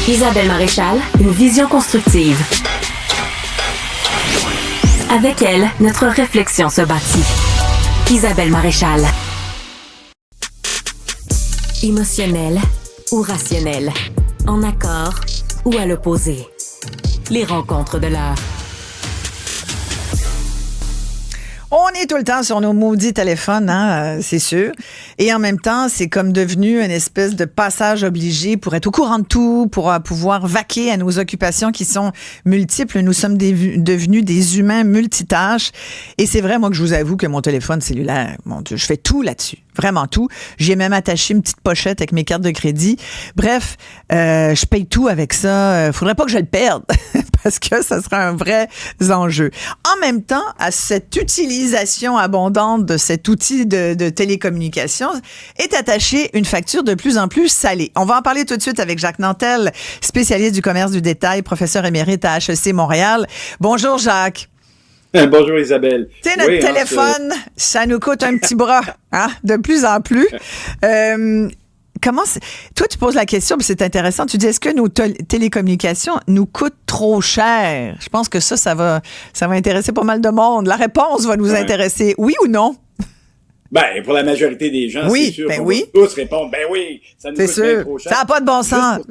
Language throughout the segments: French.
Isabelle Maréchal, une vision constructive. Avec elle, notre réflexion se bâtit. Isabelle Maréchal. Émotionnelle ou rationnelle, en accord ou à l'opposé. Les rencontres de l'heure. On est tout le temps sur nos maudits téléphones, hein, c'est sûr. Et en même temps, c'est comme devenu une espèce de passage obligé pour être au courant de tout, pour pouvoir vaquer à nos occupations qui sont multiples. Nous sommes devenus des humains multitâches. Et c'est vrai, moi, que je vous avoue que mon téléphone cellulaire, mon Dieu, je fais tout là-dessus. Vraiment tout. J'ai même attaché une petite pochette avec mes cartes de crédit. Bref, je paye tout avec ça. Faudrait pas que je le perde parce que ça serait un vrai enjeu. En même temps, à cette utilisation abondante de cet outil de télécommunication est attachée une facture de plus en plus salée. On va en parler tout de suite avec Jacques Nantel, spécialiste du commerce du détail, professeur émérite à HEC Montréal. Bonjour Jacques. Bonjour Isabelle. Tu sais, notre téléphone, ça nous coûte un petit bras, hein, de plus en plus. Toi, tu poses la question, mais c'est intéressant. Tu dis, est-ce que nos télécommunications nous coûtent trop cher? Je pense que ça va intéresser pas mal de monde. La réponse va nous intéresser. Oui ou non? Ben, pour la majorité des gens, oui, c'est sûr. Ben on oui. va tous répondre, ben oui, ça nous coûte bien trop cher. Ça n'a pas de bon sens.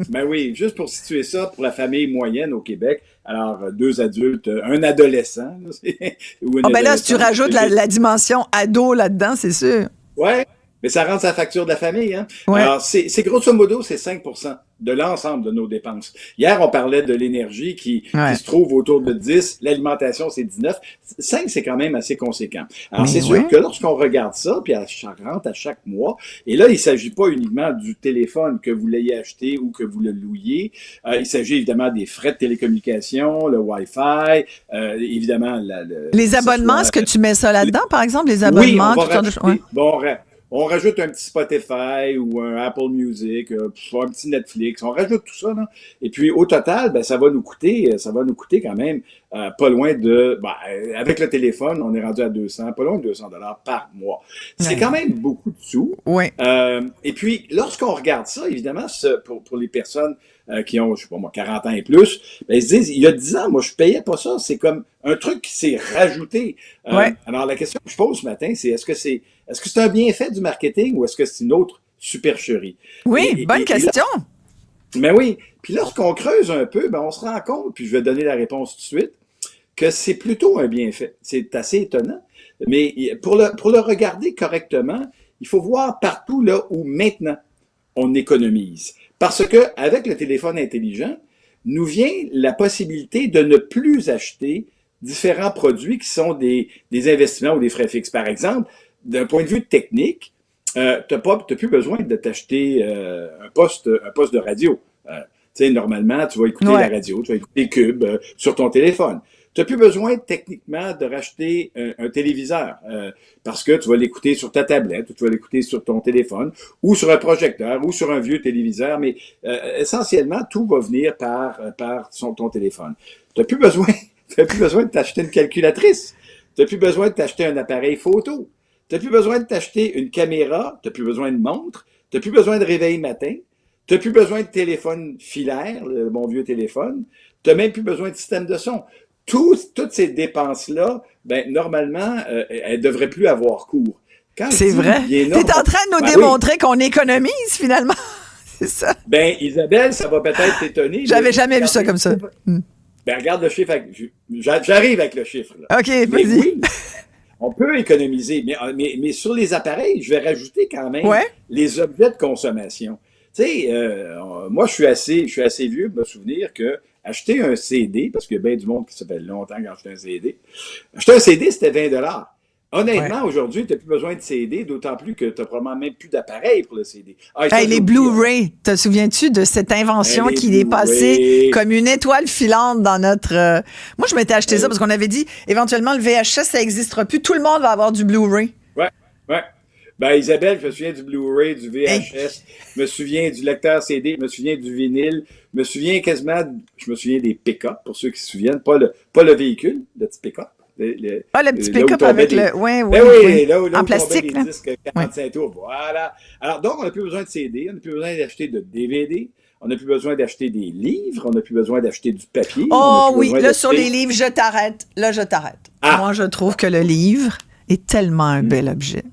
Ben oui, juste pour situer ça, pour la famille moyenne au Québec, alors 2 adultes, un adolescent. Là, si tu rajoutes la dimension ado là-dedans, c'est sûr. Ouais, mais ça rentre sa facture de la famille. Hein? Ouais. Alors, c'est grosso modo, c'est 5% de l'ensemble de nos dépenses. Hier, on parlait de l'énergie qui se trouve autour de 10, l'alimentation, c'est 19. 5, c'est quand même assez conséquent. Alors, c'est sûr que lorsqu'on regarde ça, puis ça rentre à chaque mois, et là, il s'agit pas uniquement du téléphone que vous l'ayez acheté ou que vous le louiez. Il s'agit évidemment des frais de télécommunication, le Wi-Fi, évidemment... les abonnements, est-ce que tu mets ça là-dedans, par exemple, les abonnements? Oui, on rajoute un petit Spotify ou un Apple Music, un petit Netflix, on rajoute tout ça, là. Et puis, au total, ça va nous coûter quand même pas loin de, avec le téléphone, on est rendu à 200, pas loin de 200 $ par mois. C'est quand même beaucoup de sous. Oui. Et puis, lorsqu'on regarde ça, évidemment, pour les personnes qui ont, je sais pas moi, 40 ans et plus, ils se disent, il y a 10 ans, moi, je payais pas ça. C'est comme un truc qui s'est rajouté. Alors, la question que je pose ce matin, c'est est-ce que c'est un bienfait du marketing ou est-ce que c'est une autre supercherie? Oui, bonne question. Mais oui. Puis lorsqu'on creuse un peu, on se rend compte, puis je vais donner la réponse tout de suite, que c'est plutôt un bienfait. C'est assez étonnant. Mais pour le regarder correctement, il faut voir partout là où maintenant on économise. Parce que avec le téléphone intelligent, nous vient la possibilité de ne plus acheter différents produits qui sont des investissements ou des frais fixes. Par exemple, d'un point de vue technique, t'as plus besoin de t'acheter un poste de radio. Tu sais, normalement, tu vas écouter la radio, tu vas écouter Cube sur ton téléphone. Tu n'as plus besoin techniquement de racheter un téléviseur parce que tu vas l'écouter sur ta tablette ou tu vas l'écouter sur ton téléphone ou sur un projecteur ou sur un vieux téléviseur, mais essentiellement, tout va venir par ton téléphone. Tu n'as plus besoin de t'acheter une calculatrice. Tu n'as plus besoin de t'acheter un appareil photo. Tu n'as plus besoin de t'acheter une caméra. Tu n'as plus besoin de montre. Tu n'as plus besoin de réveil matin. Tu n'as plus besoin de téléphone filaire, le bon vieux téléphone. Tu n'as même plus besoin de système de son. Toutes ces dépenses-là, normalement, elles devraient plus avoir cours. C'est vrai. Tu es en train de nous démontrer qu'on économise, finalement. C'est ça. Isabelle, ça va peut-être t'étonner. J'avais jamais vu ça comme ça. Regarde le chiffre. J'arrive avec le chiffre. Là. OK, vas-y. Oui, on peut économiser, mais sur les appareils, je vais rajouter quand même les objets de consommation. Tu sais, moi, je suis assez vieux pour me souvenir que acheter un CD, parce qu'il y a bien du monde qui s'appelle longtemps quand acheter un CD. Acheter un CD, c'était 20 $. Honnêtement, aujourd'hui, tu n'as plus besoin de CD, d'autant plus que tu n'as probablement même plus d'appareil pour le CD. Les Blu-ray, te souviens-tu de cette invention qui est passée comme une étoile filante dans notre... Moi, je m'étais acheté ça parce qu'on avait dit, éventuellement, le VHS, ça n'existera plus. Tout le monde va avoir du Blu-ray. Ouais. Isabelle, je me souviens du Blu-ray, du VHS, je me souviens du lecteur CD, je me souviens du vinyle, je me souviens des pick-up, pour ceux qui se souviennent, pas le véhicule, le petit pick-up. Le petit pick-up avec le... Oui, là où en plastique, les disques 45 tours, voilà. Alors, donc, on n'a plus besoin de CD, on n'a plus besoin d'acheter de DVD, On n'a plus besoin d'acheter des livres, on n'a plus besoin d'acheter du papier. Oh oui, là, sur les livres, je t'arrête. Là, je t'arrête. Ah. Moi, je trouve que le livre est tellement un bel objet.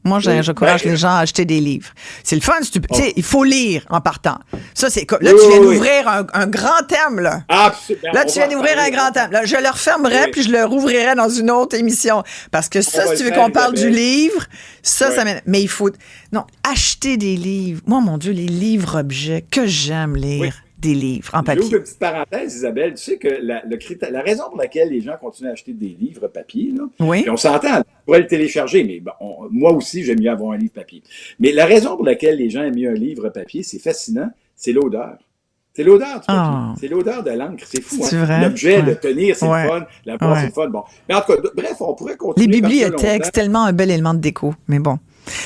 Moi, j'encourage les gens à acheter des livres. C'est le fun. Tu sais, il faut lire en partant. Ça, c'est comme. Là, tu viens d'ouvrir un grand thème, là. Absolument. Là, tu viens d'ouvrir un grand thème. Là, je le refermerai, puis je le rouvrirai dans une autre émission. Parce que ça, si tu veux qu'on parle du livre, ça m'énerve. Mais il faut. Non, acheter des livres. Moi, mon Dieu, les livres objets, que j'aime lire. Des livres en papier. J'ouvre une petite parenthèse, Isabelle. Tu sais que la raison pour laquelle les gens continuent à acheter des livres papier, là, puis on s'entend, on pourrait le télécharger, mais moi aussi, j'aime mieux avoir un livre papier. Mais la raison pour laquelle les gens aiment mieux un livre papier, c'est fascinant, c'est l'odeur. C'est l'odeur du papier. C'est l'odeur de l'encre. C'est fou. C'est vrai? L'objet, de tenir, c'est le fun. La boire, c'est le fun. Bon. Mais en tout cas, bref, on pourrait continuer. Les bibliothèques, c'est tellement un bel élément de déco. Mais bon.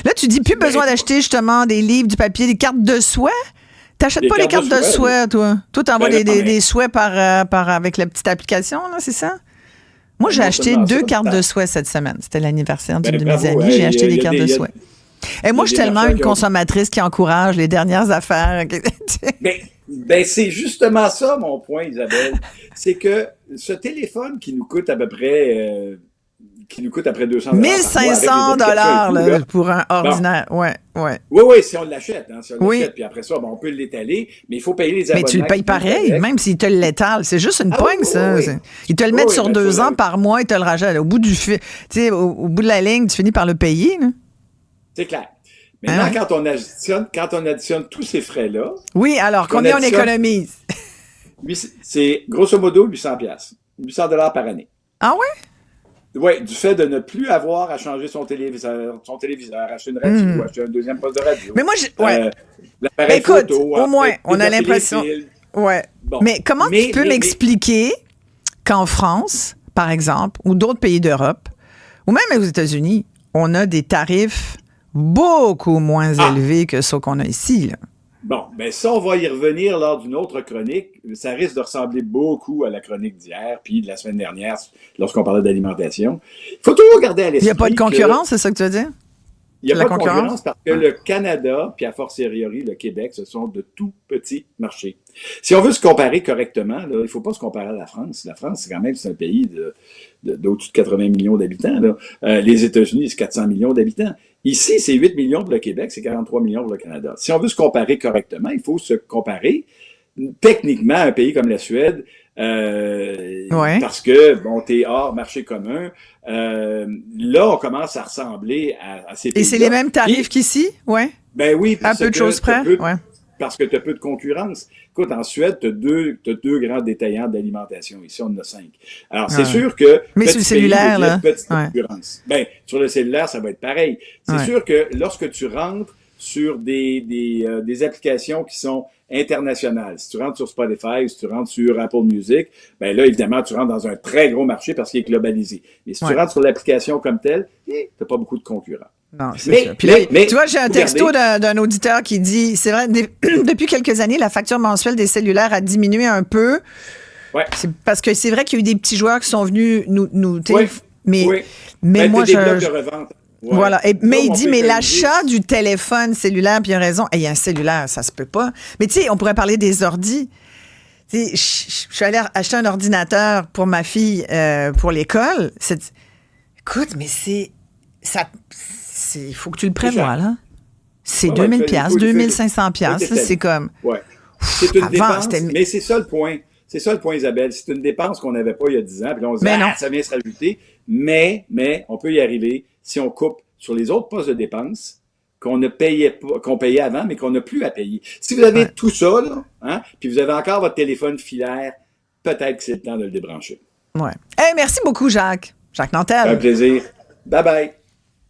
Là, tu dis plus besoin d'acheter justement des livres, du papier, des cartes de souhait? T'achètes pas les cartes de souhait, toi? Toi, t'envoies des souhaits avec la petite application, là, c'est ça? Moi, j'ai acheté 2 cartes de souhait cette semaine. C'était l'anniversaire d'une de mes amies. J'ai acheté des cartes de souhait. Et moi, je suis tellement une consommatrice qui encourage les dernières affaires. Ben, c'est justement ça, mon point, Isabelle. C'est que ce téléphone qui nous coûte à peu près... qui nous coûte après 200 $1 $1,500 pour un ordinaire. Bon. Ouais. Oui, si on l'achète. Hein, si on l'achète, puis après ça, on peut l'étaler, mais il faut payer les abonnements. Mais tu le payes pareil, même s'il te l'étale. C'est juste une poigne, ça. Oui. Ils te le mettent sur 2 ans par mois, ils te le rachètent. Au bout au bout de la ligne, tu finis par le payer. Là. C'est clair. Maintenant, quand on additionne tous ces frais-là... Oui, alors, combien on économise? C'est grosso modo 800 $800 par année. Ah ouais? Oui, du fait de ne plus avoir à changer son téléviseur, acheter une radio, acheter un deuxième poste de radio. Mais moi, l'appareil photo, au moins, on a l'impression... Ouais. Bon. Mais comment tu peux m'expliquer qu'en France, par exemple, ou d'autres pays d'Europe, ou même aux États-Unis, on a des tarifs beaucoup moins élevés que ceux qu'on a ici, là? Bon, ben ça, on va y revenir lors d'une autre chronique. Ça risque de ressembler beaucoup à la chronique d'hier, puis de la semaine dernière, lorsqu'on parlait d'alimentation. Il faut toujours garder à l'esprit. Il n'y a pas de concurrence, c'est ça que tu veux dire? Il n'y a pas de concurrence parce que le Canada, puis a fortiori le Québec, ce sont de tout petits marchés. Si on veut se comparer correctement, là, il ne faut pas se comparer à la France. La France, c'est quand même un pays d'au-dessus de 80 millions d'habitants. Là. Les États-Unis, c'est 400 millions d'habitants. Ici, c'est 8 millions pour le Québec, c'est 43 millions pour le Canada. Si on veut se comparer correctement, il faut se comparer techniquement à un pays comme la Suède, parce que, bon, t'es hors marché commun. Là, on commence à ressembler à ces pays-là. Et c'est les mêmes tarifs qu'ici? Ouais. Ben oui. À peu de choses près? Parce que tu as peu de concurrence. Écoute, en Suède, tu as deux grands détaillants d'alimentation. Ici, on en a 5. Alors, c'est sûr que... Mais sur le cellulaire, là. Petite concurrence. Ben, sur le cellulaire, ça va être pareil. C'est sûr que lorsque tu rentres sur des applications qui sont internationales, si tu rentres sur Spotify, si tu rentres sur Apple Music, ben là, évidemment, tu rentres dans un très gros marché parce qu'il est globalisé. Mais si tu rentres sur l'application comme telle, tu n'as pas beaucoup de concurrents. Non, c'est ça. Puis là, tu vois, j'ai un texto d'un auditeur qui dit, c'est vrai, depuis quelques années, la facture mensuelle des cellulaires a diminué un peu. Ouais. C'est parce que c'est vrai qu'il y a eu des petits joueurs qui sont venus nous mais moi, des blocs de revente. Ouais. Voilà. Mais il dit, mais l'achat du téléphone cellulaire, puis il a raison, il y a un cellulaire, ça se peut pas. Mais tu sais, on pourrait parler des ordis. Je suis allée acheter un ordinateur pour ma fille pour l'école. Écoute, mais il faut que tu le prévois, là. C'est 2000 $, 2500 $. C'est comme... Ouais. C'est une dépense, mais c'est ça le point. C'est ça le point, Isabelle. C'est une dépense qu'on n'avait pas il y a 10 ans. Puis là, on se dit, ça vient se rajouter. Mais on peut y arriver si on coupe sur les autres postes de dépenses qu'on payait avant, mais qu'on n'a plus à payer. Si vous avez tout ça, là, puis vous avez encore votre téléphone filaire, peut-être que c'est le temps de le débrancher. Ouais. Hey, merci beaucoup, Jacques. Jacques Nantel. Un plaisir. Bye-bye.